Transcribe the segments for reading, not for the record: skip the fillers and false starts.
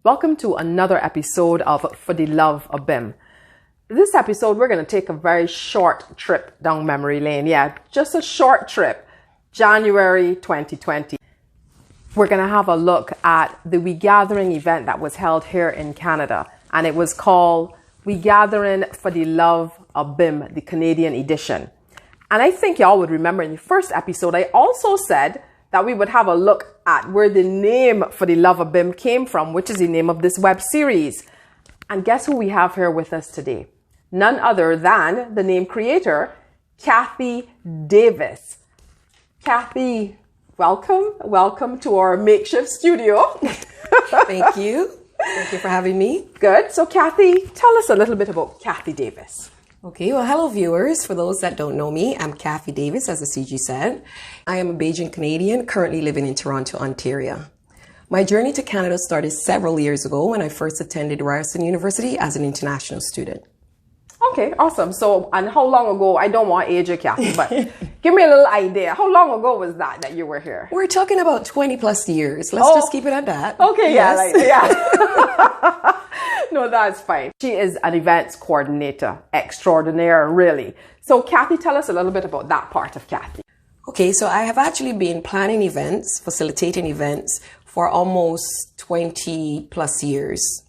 Welcome to another episode of Fuhdeloveuhbim. This episode, we're going to take a very short trip down memory lane. Yeah, just a short trip. January 2020. We're going to have a look at the We Gatherin event that was held here in Canada. And it was called We Gatherin Fuhdeloveuhbim, the Canadian edition. And I think y'all would remember in the first episode, I also said that we would have a look at where the name Fuhdeloveuhbim came from, which is the name of this web series. And guess who we have here with us today? None other than the name creator, Kathy Davis. Kathy, welcome. Welcome to our makeshift studio. Thank you. Thank you for having me. Good. So Kathy, tell us a little bit about Kathy Davis. Okay, well, hello viewers. For those that don't know me, I'm Kathy Davis, as the CG said. I am a Bajan Canadian, currently living in Toronto, Ontario. My journey to Canada started several years ago when I first attended Ryerson University as an international student. Okay, awesome. So, and how long ago, I don't want age of Kathy, but give me a little idea. How long ago was that you were here? We're talking about 20 plus years. Let's just keep it at that. Okay, yes. yeah. No, that's fine. She is an events coordinator extraordinaire, really. So Kathy, tell us a little bit about that part of Kathy. Okay, so I have actually been planning events, facilitating events for almost 20 plus years.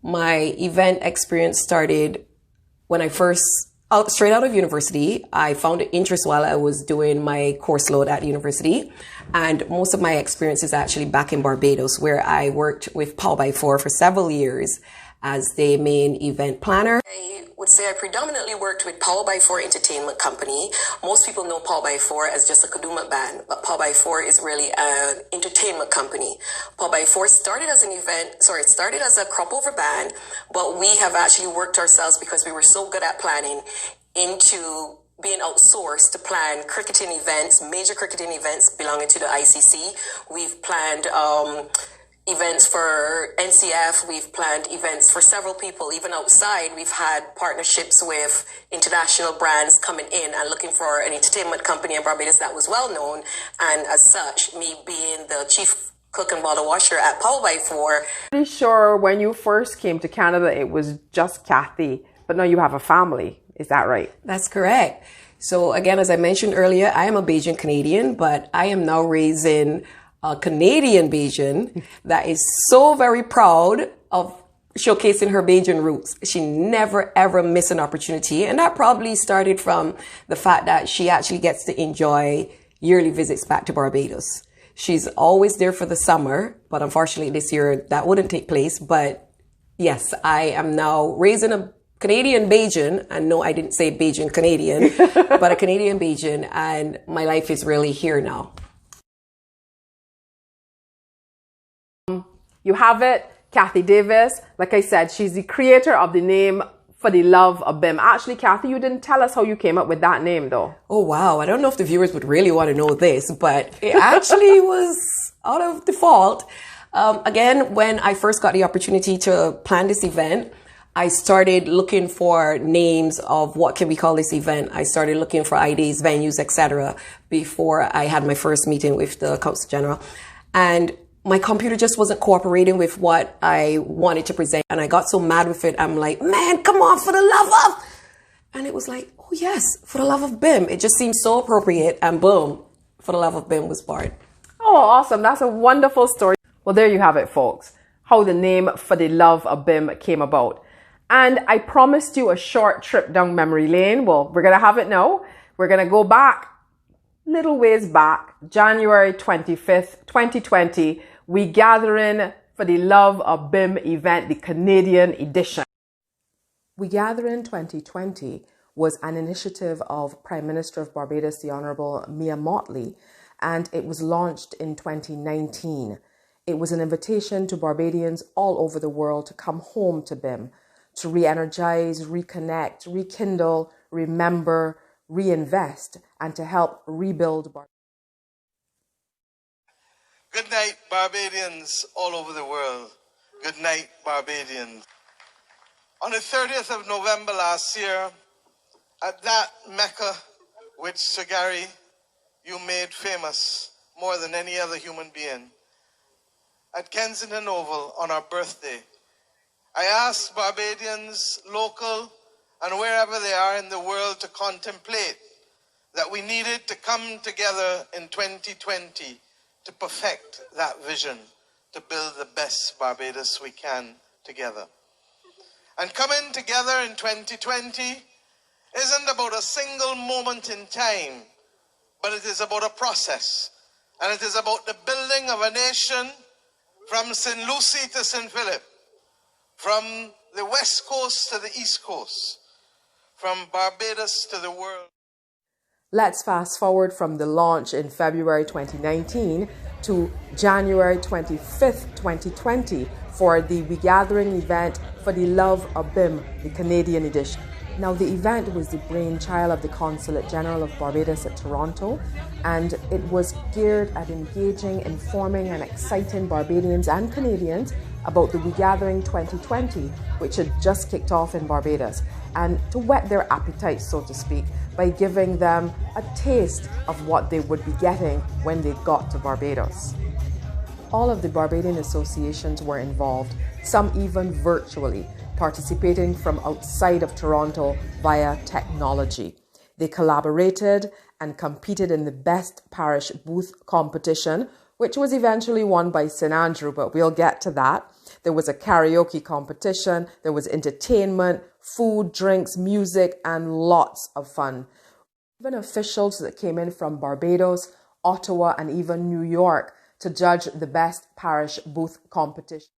My event experience started when I first, straight out of university. I found an interest while I was doing my course load at university. And most of my experience is actually back in Barbados, where I worked with Power by Four for several years as the main event planner. I would say I predominantly worked with Power by Four Entertainment Company. Most people know Power by Four as just a Kadooment band, but Power by Four is really an entertainment company. Power by Four started as it started as a crop over band, but we have actually worked ourselves because we were so good at planning into being outsourced to plan cricketing events, major cricketing events belonging to the ICC. We've planned events for NCF. We've planned events for several people. Even outside, we've had partnerships with international brands coming in and looking for an entertainment company in Barbados that was well known. And as such, me being the chief cook and bottle washer at Power by Four. Pretty sure when you first came to Canada, it was just Kathy, but now you have a family. Is that right? That's correct. So again, as I mentioned earlier, I am a Bajan Canadian, but I am now raising a Canadian Bajan that is so very proud of showcasing her Bajan roots. She never ever missed an opportunity. And that probably started from the fact that she actually gets to enjoy yearly visits back to Barbados. She's always there for the summer, but unfortunately this year that wouldn't take place. But yes, I am now raising a Canadian Bajan, and no, I didn't say Bajan Canadian, but a Canadian Bajan, and my life is really here now. You have it, Kathy Davis. Like I said, she's the creator of the name Fuhdeloveuhbim. Actually, Kathy, you didn't tell us how you came up with that name, though. Oh, wow. I don't know if the viewers would really want to know this, but it actually was out of default. Again, when I first got the opportunity to plan this event, I started looking for names of what can we call this event. I started looking for ideas, venues, etc. before I had my first meeting with the Consul General. And my computer just wasn't cooperating with what I wanted to present. And I got so mad with it. I'm like, man, come on, for the love of. And it was like, oh yes, for the love of BIM. It just seemed so appropriate. And boom, for the love of BIM was born. Oh, awesome. That's a wonderful story. Well, there you have it, folks. How the name Fuhdeloveuhbim came about. And I promised you a short trip down memory lane. Well, we're going to have it now. We're going to go back, little ways back, January 25th, 2020, We Gatherin Fuhdeloveuhbim event, the Canadian edition. We Gatherin 2020 was an initiative of Prime Minister of Barbados, the Honourable Mia Mottley, and it was launched in 2019. It was an invitation to Barbadians all over the world to come home to BIM, to re-energize, reconnect, rekindle, remember, reinvest, and to help rebuild Barbados. Good night, Barbadians all over the world. Good night, Barbadians. On the 30th of November last year, at that Mecca which Sir Gary, you made famous more than any other human being, at Kensington Oval on our birthday. I asked Barbadians, local and wherever they are in the world, to contemplate that we needed to come together in 2020 to perfect that vision, to build the best Barbados we can together. And coming together in 2020 isn't about a single moment in time, but it is about a process. And it is about the building of a nation from St. Lucie to St. Philip, from the west coast to the east coast, from Barbados to the world. Let's fast forward from the launch in February 2019 to January 25th, 2020 for the We Gatherin event Fuh de Love, BIM, the Canadian edition. Now, the event was the brainchild of the Consulate General of Barbados at Toronto, and it was geared at engaging, informing, and exciting Barbadians and Canadians about the We Gatherin 2020, which had just kicked off in Barbados, and to whet their appetites, so to speak, by giving them a taste of what they would be getting when they got to Barbados. All of the Barbadian associations were involved, some even virtually, participating from outside of Toronto via technology. They collaborated and competed in the Best Parish Booth competition, which was eventually won by St. Andrew, but we'll get to that. There was a karaoke competition, there was entertainment, food, drinks, music, and lots of fun. Even officials that came in from Barbados, Ottawa, and even New York to judge the Best Parish Booth competition.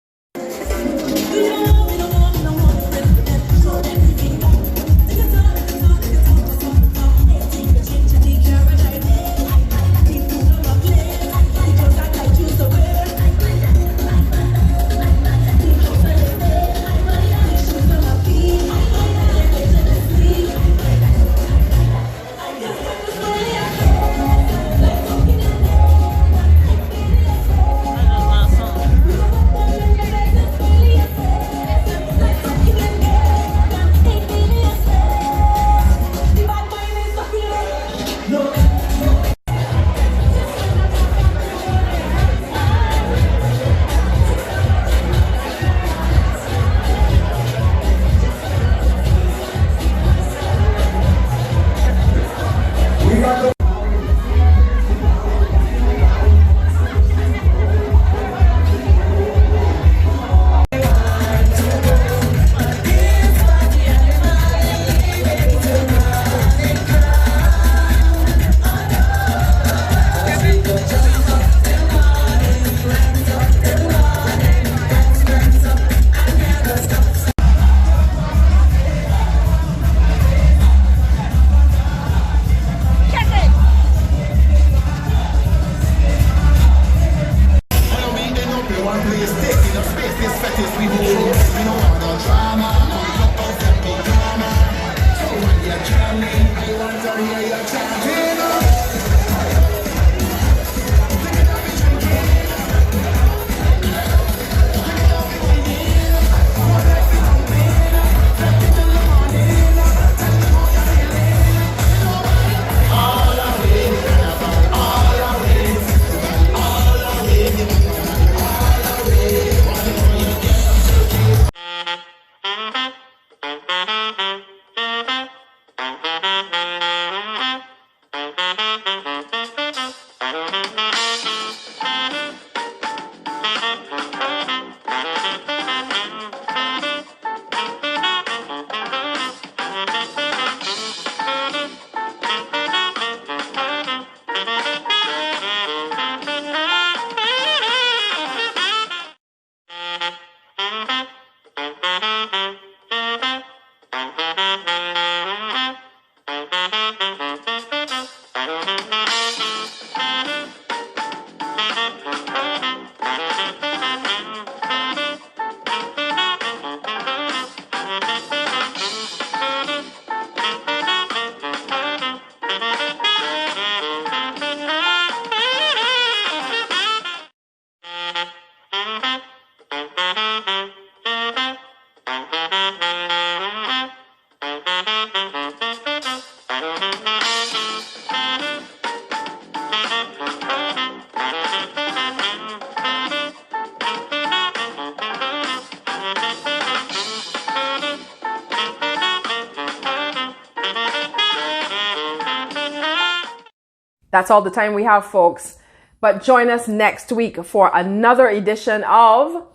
That's all the time we have, folks. But join us next week for another edition of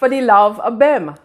Fuhdeloveuhbim.